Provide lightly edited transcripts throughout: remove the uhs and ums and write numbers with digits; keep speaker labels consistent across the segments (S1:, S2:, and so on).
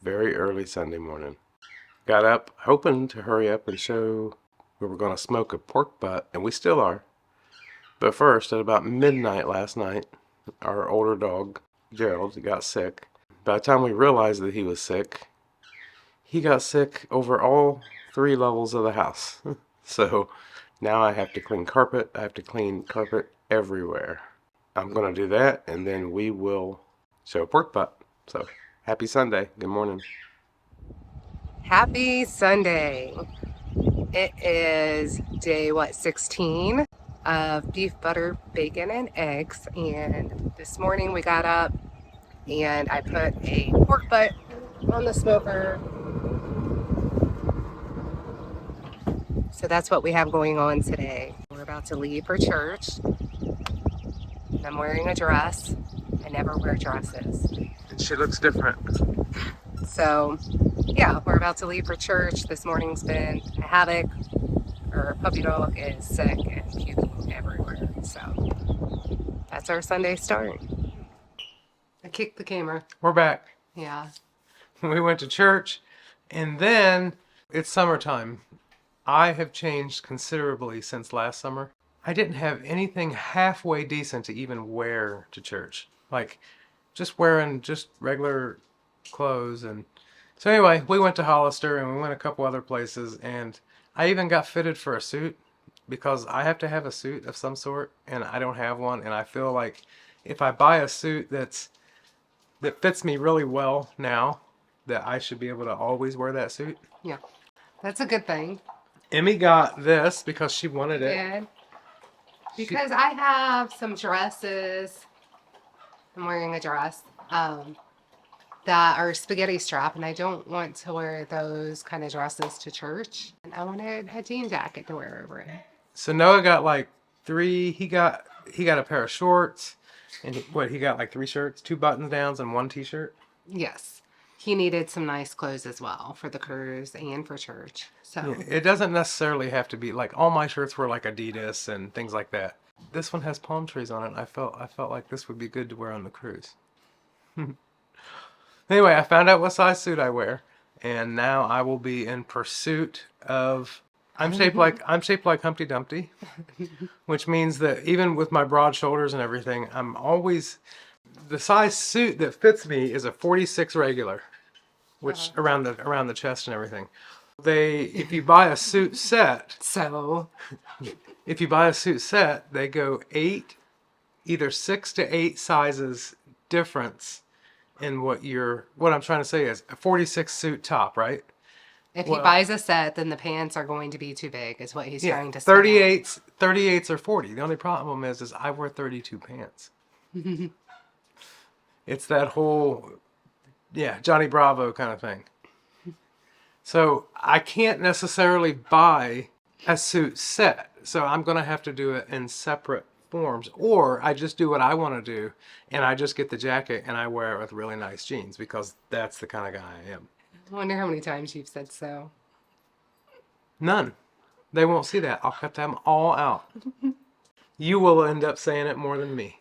S1: very early Sunday morning. Got up hoping to hurry up and show we were going to smoke a pork butt, and we still are. But first, at about midnight last night, our older dog, Gerald, got sick. By the time we realized that he was sick, he got sick over all 3 levels of the house. So now I have to clean carpet. I have to clean carpet everywhere. I'm going to do that, and then we will show a pork butt. So happy Sunday. Good morning.
S2: Happy Sunday. It is day 16 of beef, butter, bacon, and eggs. And this morning we got up and I put a pork butt on the smoker. So that's what we have going on today. We're about to leave for church. I'm wearing a dress. I never wear dresses.
S1: And she looks different.
S2: So yeah, we're about to leave for church. This morning's been a havoc. Our puppy dog is sick and puking everywhere. So that's our Sunday start. I kicked the camera.
S1: We're back.
S2: Yeah.
S1: We went to church, and then it's summertime. I have changed considerably since last summer. I didn't have anything halfway decent to even wear to church. Like, just wearing just regular clothes. And so anyway, we went to Hollister, and we went a couple other places, and I even got fitted for a suit because I have to have a suit of some sort, and I don't have one. And I feel like if I buy a suit that fits me really well now, that I should be able to always wear that suit.
S2: Yeah. That's a good thing.
S1: Emmy got this because she wanted it.
S2: Yeah. Because I have some dresses. I'm wearing a dress that are spaghetti strap, and I don't want to wear those kind of dresses to church. And I wanted a jean jacket to wear over it.
S1: So Noah got like 3. He got a pair of shorts, and he got like 3 shirts, 2 button downs, and 1 t-shirt.
S2: Yes. He needed some nice clothes as well for the cruise and for church. So
S1: Yeah, it doesn't necessarily have to be like all my shirts were like Adidas and things like that. This one has palm trees on it. And I felt like this would be good to wear on the cruise. Anyway, I found out what size suit I wear, and now I will be in pursuit of. I'm shaped like Humpty Dumpty, which means that even with my broad shoulders and everything, I'm always the size suit that fits me is a 46 regular, which around the chest and everything. If you buy a suit set, they go 8, either 6 to 8 sizes difference in what I'm trying to say is a 46 suit top, right?
S2: if he buys a set, then the pants are going to be too big, is what he's trying to say.
S1: 38s or 40. The only problem is I wear 32 pants. It's that whole, Johnny Bravo kind of thing. So I can't necessarily buy a suit set. So I'm going to have to do it in separate forms. Or I just do what I want to do, and I just get the jacket and I wear it with really nice jeans, because that's the kind of guy I am.
S2: I wonder how many times you've said so.
S1: None. They won't see that. I'll cut them all out. You will end up saying it more than me.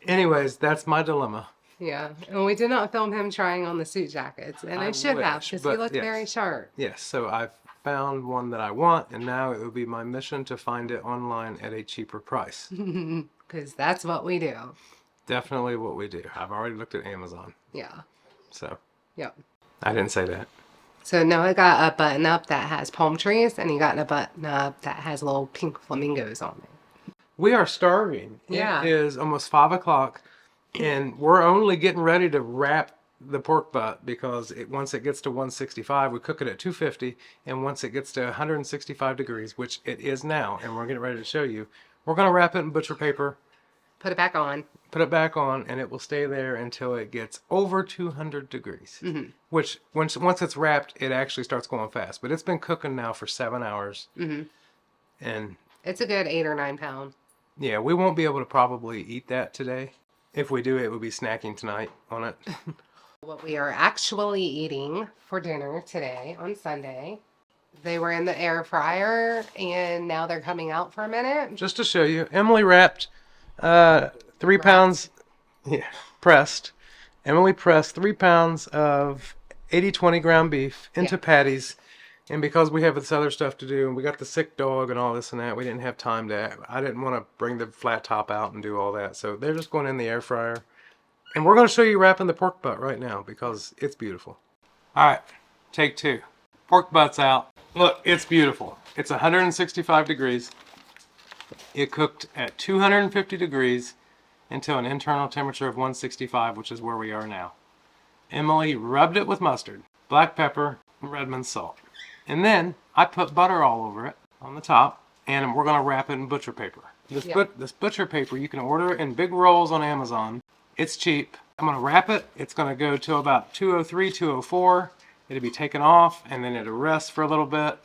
S1: Anyways, that's my dilemma.
S2: Yeah, and we did not film him trying on the suit jackets, and I should have, because he looked very sharp.
S1: Yes, so I've found one that I want, and now it will be my mission to find it online at a cheaper price.
S2: Because that's what we do.
S1: Definitely what we do. I've already looked at Amazon.
S2: Yeah.
S1: So.
S2: Yep.
S1: I didn't say that.
S2: So Noah got a button up that has palm trees, and he got a button up that has little pink flamingos on it.
S1: We are starving.
S2: Yeah.
S1: It is almost 5 o'clock, and we're only getting ready to wrap the pork butt, because once it gets to 165, we cook it at 250, and once it gets to 165 degrees, which it is now, and we're getting ready to show you, we're going to wrap it in butcher paper.
S2: Put it back on.
S1: Put it back on, and it will stay there until it gets over 200 degrees. Mm-hmm. Which, once it's wrapped, it actually starts going fast. But it's been cooking now for 7 hours. Mm-hmm. And
S2: it's a good 8 or 9 pound.
S1: Yeah, we won't be able to probably eat that today. If we do, it will be snacking tonight on it.
S2: What we are actually eating for dinner today on Sunday, they were in the air fryer, and now they're coming out for a minute.
S1: Just to show you, Emily wrapped 3 pounds pressed Emily pressed 3 pounds of 80/20 ground beef into patties. And because we have this other stuff to do, and we got the sick dog and all this and that, we didn't have time to. I didn't want to bring the flat top out and do all that. So they're just going in the air fryer. And we're going to show you wrapping the pork butt right now because it's beautiful. All right, take 2. Pork butt's out. Look, it's beautiful. It's 165 degrees. It cooked at 250 degrees until an internal temperature of 165, which is where we are now. Emily rubbed it with mustard, black pepper, and Redmond salt. And then I put butter all over it on the top, and we're going to wrap it in butcher paper. This butcher paper, you can order it in big rolls on Amazon. It's cheap. I'm going to wrap it. It's going to go till about 203, 204. It'll be taken off, and then it'll rest for a little bit,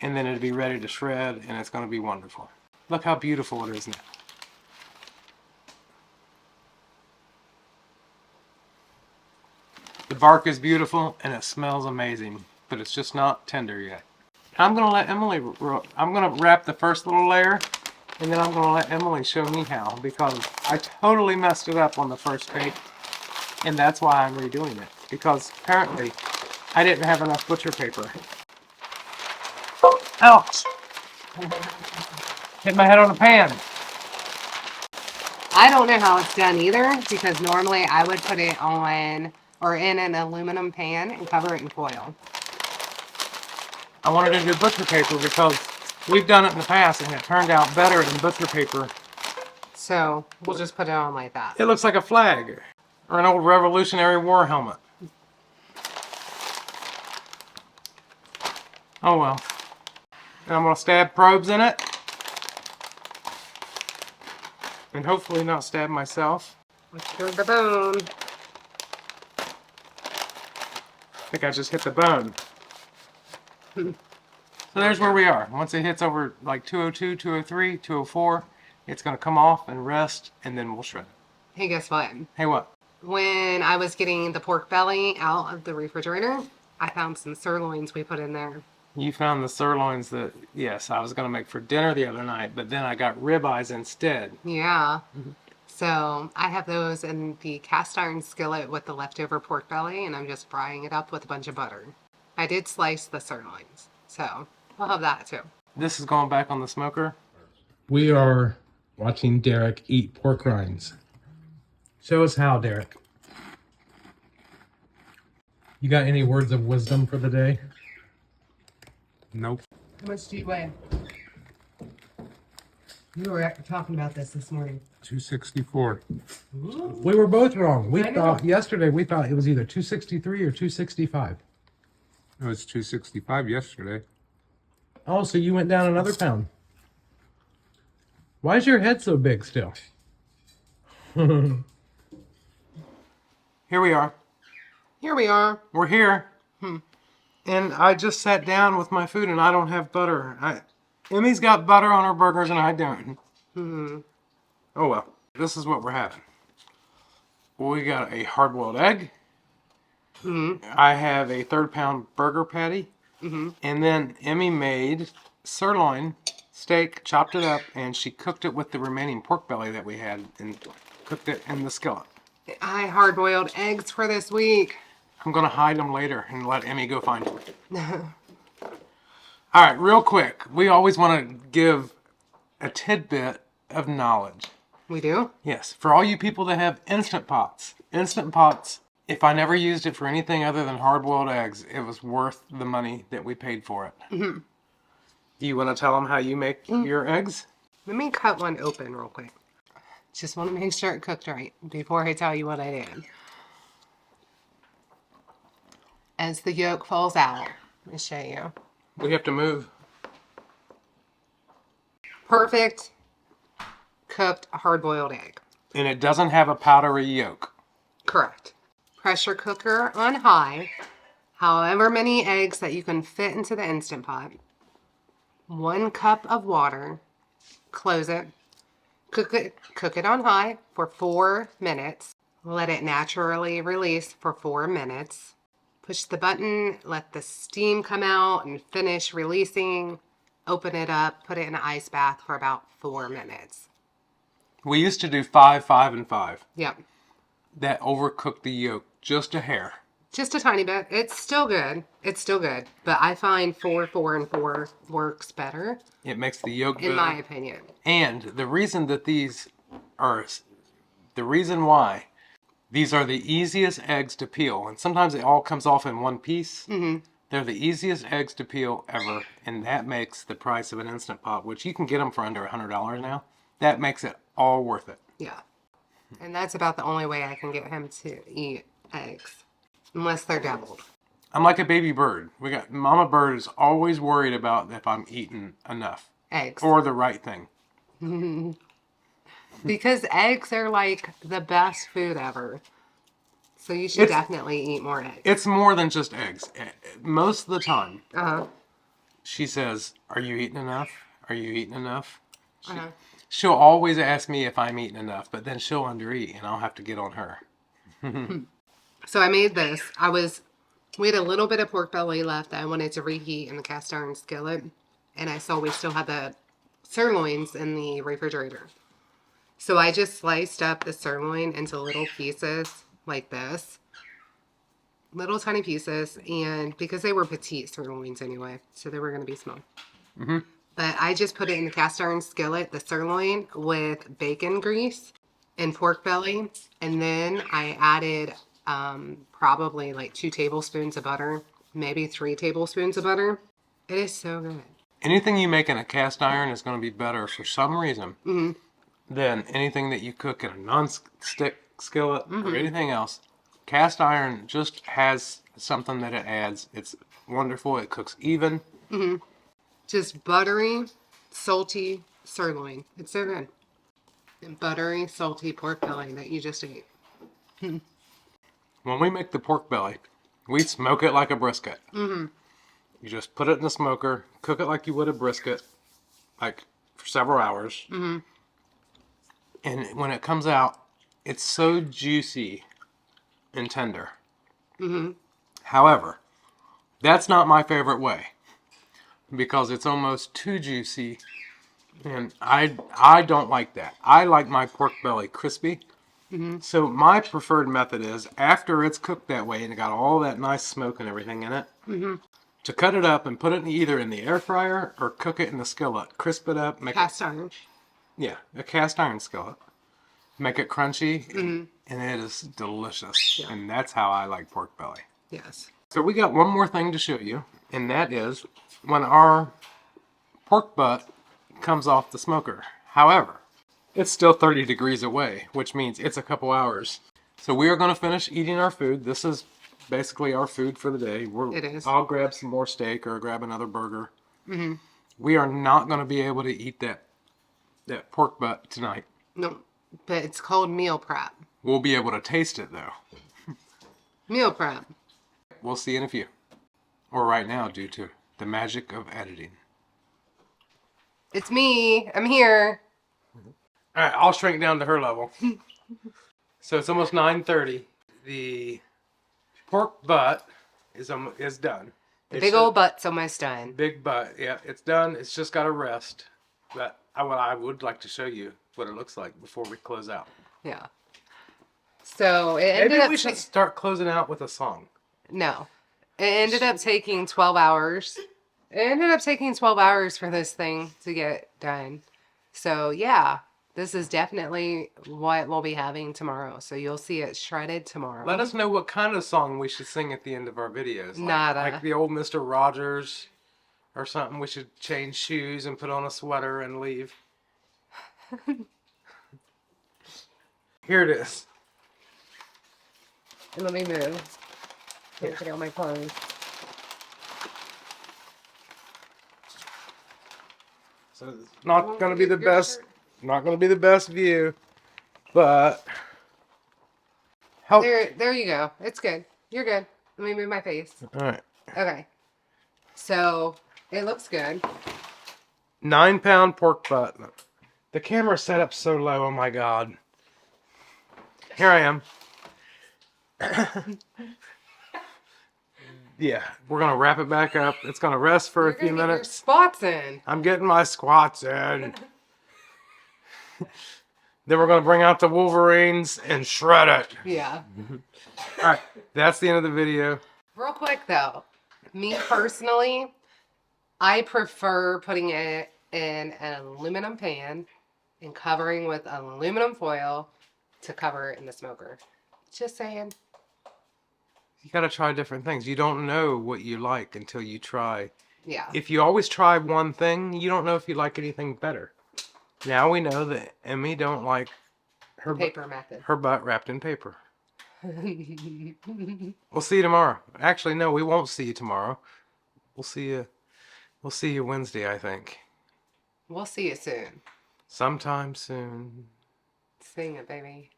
S1: and then it'll be ready to shred, and it's going to be wonderful. Look how beautiful it is now. The bark is beautiful, and it smells amazing, but it's just not tender yet. I'm going to let Emily, I'm going to wrap the first little layer, and then I'm going to let Emily show me how, because I totally messed it up on the first bake, and that's why I'm redoing it, because apparently I didn't have enough butcher paper. Ouch! Hit my head on the pan.
S2: I don't know how it's done either, because normally I would put it on or in an aluminum pan and cover it in foil.
S1: I wanted to do butcher paper because we've done it in the past and it turned out better than butcher paper.
S2: So we'll just put it on like that.
S1: It looks like a flag or an old Revolutionary War helmet. Oh well. And I'm going to stab probes in it. And hopefully not stab myself.
S2: Let's go to the bone.
S1: I think I just hit the bone. So there's where we are. Once it hits over like 202, 203, 204, it's going to come off and rest, and then we'll shred it.
S2: Hey, guess what?
S1: Hey, what?
S2: When I was getting the pork belly out of the refrigerator, I found some sirloins we put in there.
S1: You found the sirloins that, yes, I was going to make for dinner the other night, but then I got ribeyes instead.
S2: Yeah. So I have those in the cast iron skillet with the leftover pork belly, and I'm just frying it up with a bunch of butter. I did slice the sirloins, so I'll have that too.
S1: This is going back on the smoker. We are watching Derek eat pork rinds. Show us how, Derek. You got any words of wisdom for the day? Nope.
S2: How much do you weigh? We were talking about this morning.
S3: 264.
S1: We were both wrong.
S2: I know.
S1: Yesterday we thought it was either 263 or 265.
S3: It was 265 yesterday.
S1: Oh, so you went down another pound. Why is your head so big still? Here we are.
S2: Here we are.
S1: We're here. And I just sat down with my food and I don't have butter. Emmy's got butter on her burgers and I don't. Oh well. This is what we're having. We got a hard-boiled egg. I have a 1/3 pound burger patty. And then Emmy made sirloin steak, chopped it up, and she cooked it with the remaining pork belly that we had and cooked it in the skillet.
S2: I hard-boiled eggs for this week.
S1: I'm going to hide them later and let Emmy go find them. All right, real quick. We always want to give a tidbit of knowledge.
S2: We do?
S1: Yes, for all you people that have Instant Pots. Instant Pots, if I never used it for anything other than hard-boiled eggs, it was worth the money that we paid for it. Do you want to tell them how you make your eggs?
S2: Let me cut one open real quick. Just want to make sure it cooked right before I tell you what I did. As the yolk falls out, let me show you.
S1: We have to move.
S2: Perfect cooked hard-boiled egg.
S1: And it doesn't have a powdery yolk.
S2: Correct. Pressure cooker on high. However many eggs that you can fit into the Instant Pot. 1 cup of water. Close it. Cook it on high for 4 minutes. Let it naturally release for 4 minutes. Push the button, let the steam come out and finish releasing. Open it up, put it in an ice bath for about 4 minutes.
S1: We used to do 5, 5, and 5.
S2: Yep.
S1: that overcooked the yolk just a hair.
S2: Just a tiny bit. It's still good. It's still good. But I find 4, 4, and 4 works better,
S1: It makes the yolk
S2: in
S1: better.
S2: my opinion.
S1: And the reason that these are, the reason why these are the easiest eggs to peel, and sometimes it all comes off in one piece.
S2: Mm-hmm.
S1: They're the easiest eggs to peel ever, and that makes the price of an Instant Pot, which you can get them for under $100 now, that makes it all worth it.
S2: Yeah. And that's about the only way I can get him to eat eggs. Unless they're deviled.
S1: I'm like a baby bird. Mama bird is always worried about if I'm eating enough.
S2: Eggs.
S1: Or the right thing.
S2: Because eggs are like the best food ever. So you should definitely eat more eggs.
S1: It's more than just eggs. Most of the time,
S2: Uh-huh.
S1: she says, "Are you eating enough? Are you eating enough?"
S2: Uh-huh.
S1: She'll always ask me if I'm eating enough, but then she'll undereat, and I'll have to get on her.
S2: So I made this. We had a little bit of pork belly left that I wanted to reheat in the cast iron skillet. And I saw we still had the sirloins in the refrigerator. So I just sliced up the sirloin into little pieces like this. Little tiny pieces. And because they were petite sirloins anyway, so they were going to be small.
S1: Mm-hmm.
S2: But I just put it in the cast iron skillet, the sirloin, with bacon grease and pork belly. And then I added probably like 2 tablespoons of butter, maybe 3 tablespoons of butter. It is so good.
S1: Anything you make in a cast iron is going to be better for some reason than anything that you cook in a non-stick skillet or anything else. Cast iron just has something that it adds. It's wonderful. It cooks even.
S2: Just buttery, salty sirloin. It's so good. And buttery, salty pork belly that you just ate.
S1: When we make the pork belly, we smoke it like a brisket. You just put it in the smoker, cook it like you would a brisket, like for several hours. And when it comes out, it's so juicy and tender. However, that's not my favorite way because it's almost too juicy, and I don't like that. I like my pork belly crispy. So my preferred method is after it's cooked that way and it got all that nice smoke and everything in it, to cut it up and put it either in the air fryer or cook it in the skillet. Crisp it up.
S2: Cast iron.
S1: Yeah, a cast iron skillet. Make it crunchy, and it is delicious.
S2: Yeah.
S1: And that's how I like pork belly.
S2: Yes.
S1: So we got one more thing to show you, and that is when our pork butt comes off the smoker. However, it's still 30 degrees away, which means it's a couple hours. So we are going to finish eating our food. This is basically our food for the day.
S2: It is.
S1: I'll grab some more steak or grab another burger. We are not going to be able to eat that pork butt tonight.
S2: No, but it's called meal prep.
S1: We'll be able to taste it, though.
S2: Meal prep.
S1: We'll see in a few. Or right now, due to the magic of editing.
S2: It's me. I'm here.
S1: All right, I'll shrink down to her level. So it's almost 9:30. The pork butt is done.
S2: The big old butt's almost done.
S1: Big butt, yeah, it's done. It's just got to rest. But I would like to show you what it looks like before we close out.
S2: Yeah. So it ended
S1: Maybe
S2: up.
S1: we should start closing out with a song.
S2: No. It ended up taking 12 hours. It ended up taking 12 hours for this thing to get done. So yeah, this is definitely what we'll be having tomorrow. So you'll see it shredded tomorrow.
S1: Let us know what kind of song we should sing at the end of our videos.
S2: Nada.
S1: Like the old Mr. Rogers or something. We should change shoes and put on a sweater and leave. Here it is.
S2: And let me move. Can't put on my clothes.
S1: So it's not going to be the best. Not going to be the best view, but help.
S2: There you go. It's good. You're good. Let me move my face.
S1: All right.
S2: Okay. So it looks good.
S1: 9-pound pork butt. The camera's set up so low. Oh my god. Here I am. Yeah, we're gonna wrap it back up. It's gonna rest for a few minutes.
S2: Spots in.
S1: I'm getting my squats in. Then we're going to bring out the Wolverines and shred it.
S2: Yeah.
S1: All right. That's the end of the video.
S2: Real quick though, me personally, I prefer putting it in an aluminum pan and covering with aluminum foil to cover it in the smoker. Just saying.
S1: You got to try different things. You don't know what you like until you try.
S2: Yeah.
S1: If you always try one thing, you don't know if you like anything better. Now we know that Emmy don't like her
S2: Paper method.
S1: her butt wrapped in paper. We'll see you tomorrow. Actually, no, we won't see you tomorrow. We'll see you Wednesday, I think.
S2: We'll see you soon.
S1: Sometime soon.
S2: Sing it, baby.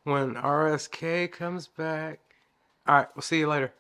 S1: When RSK comes back. All right, we'll see you later.